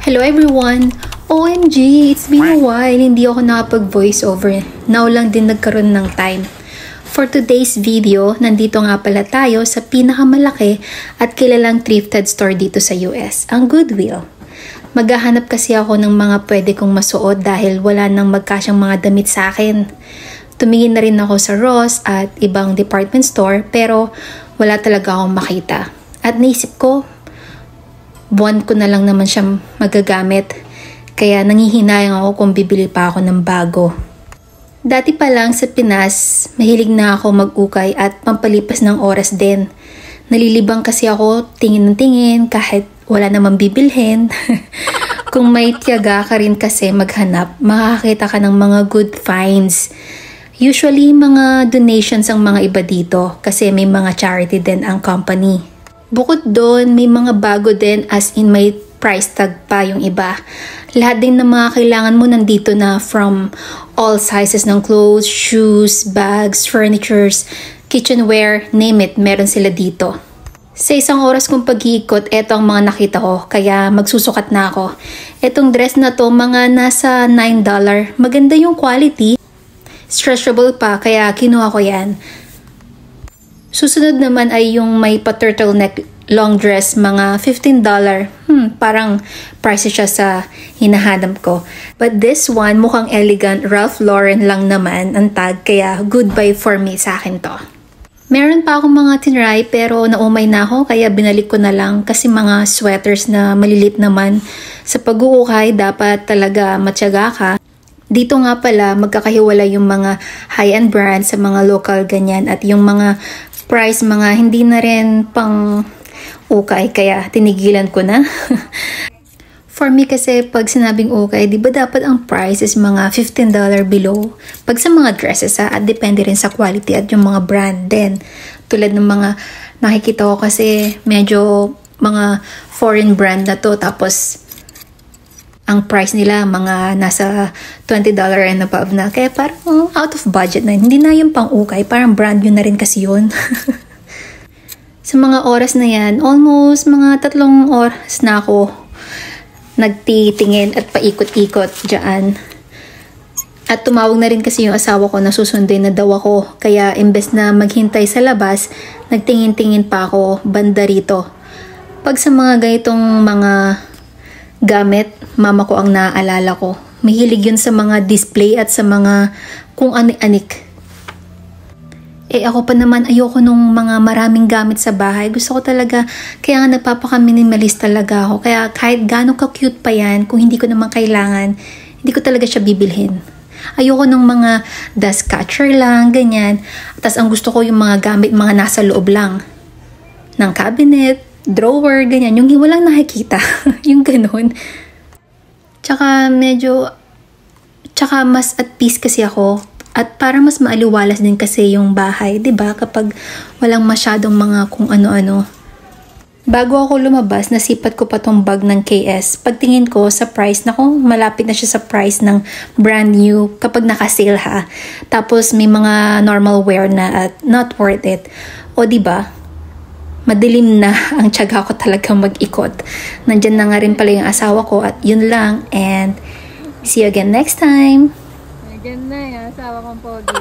Hello everyone! OMG! It's been a while. Hindi ako nakapag-voice over. Now lang din nagkaroon ng time. For today's video, nandito nga pala tayo sa pinakamalaki at kilalang thrifted store dito sa US, ang Goodwill. Maghahanap kasi ako ng mga pwede kong masuot dahil wala nang magkasyang mga damit sa akin. Tumingin na rin ako sa Ross at ibang department store pero wala talaga akong makita. At naisip ko, buwan ko na lang naman siya magagamit. Kaya nangihinayang ako kung bibili pa ako ng bago. Dati pa lang sa Pinas, mahilig na ako mag-ukay at pampalipas ng oras din. Nalilibang kasi ako tingin ng tingin kahit wala namang bibilhin. Kung may tiyaga ka rin kasi maghanap, makakakita ka ng mga good finds. Usually, mga donations ang mga iba dito kasi may mga charity din ang company. Bukod doon, may mga bago din as in may price tag pa yung iba. Lahat din ng mga kailangan mo nandito na from all sizes ng clothes, shoes, bags, furnitures, kitchenware, name it, meron sila dito. Sa isang oras kong pag-iikot, eto ang mga nakita ko, kaya magsusukat na ako. Etong dress na to, mga nasa $9. Maganda yung quality. Stretchable pa, kaya kinuha ko yan. Susunod naman ay yung may pa-turtleneck long dress, mga $15. Parang pricey siya sa hinahanap ko. But this one, mukhang elegant, Ralph Lauren lang naman ang tag, kaya good buy for me sa akin to. Meron pa akong mga tinry pero naumay na ako kaya binalik ko na lang kasi mga sweaters na malilit naman. Sa pag-uukay, dapat talaga matyaga ka. Dito nga pala, magkakahiwala yung mga high-end brands sa mga local ganyan at yung mga price, mga hindi na rin pang ukay, kaya tinigilan ko na. For me kasi, pag sinabing ukay, di ba dapat ang price is mga $15 below? Pag sa mga dresses at depende rin sa quality at yung mga brand din. Tulad ng mga nakikita ko kasi medyo mga foreign brand na to, tapos ang price nila mga nasa $20 and above na. Kaya parang out of budget na. Hindi na yung pang-ukay. Parang brand yun na rin kasi yun. Sa mga oras na yan, almost mga 3 oras na ako nagtitingin at paikot-ikot dyan. At tumawag na rin kasi yung asawa ko na susundin na daw ako. Kaya imbes na maghintay sa labas, nagtingin-tingin pa ako banda rito. Pag sa mga ganitong mga gamit, mama ko ang naaalala ko. Mahilig yun sa mga display at sa mga kung anik-anik. Ako pa naman ayoko nung mga maraming gamit sa bahay. Gusto ko talaga, kaya nga nagpapaka-minimalist talaga ako. Kaya kahit gano'ng ka-cute pa yan, kung hindi ko naman kailangan, hindi ko talaga siya bibilhin. Ayoko nung mga dust catcher lang, ganyan. Tapos ang gusto ko yung mga gamit, mga nasa loob lang ng cabinet, drawer, ganyan. Yung walang nakikita. Yung ganun. Tsaka mas at peace kasi ako. At para mas maaliwalas din kasi yung bahay. 'Di ba? Kapag walang masyadong mga kung ano-ano. Bago ako lumabas, nasipat ko pa tong bag ng KS. Pagtingin ko sa price, naku, malapit na siya sa price ng brand new kapag naka-sale ha. Tapos may mga normal wear na at not worth it. O 'di ba? Madilim na ang tiyaga ko talaga mag-ikot. Nandyan na nga rin pala yung asawa ko at yun lang. And see you again next time. Nandyan na yung asawa kong pogi.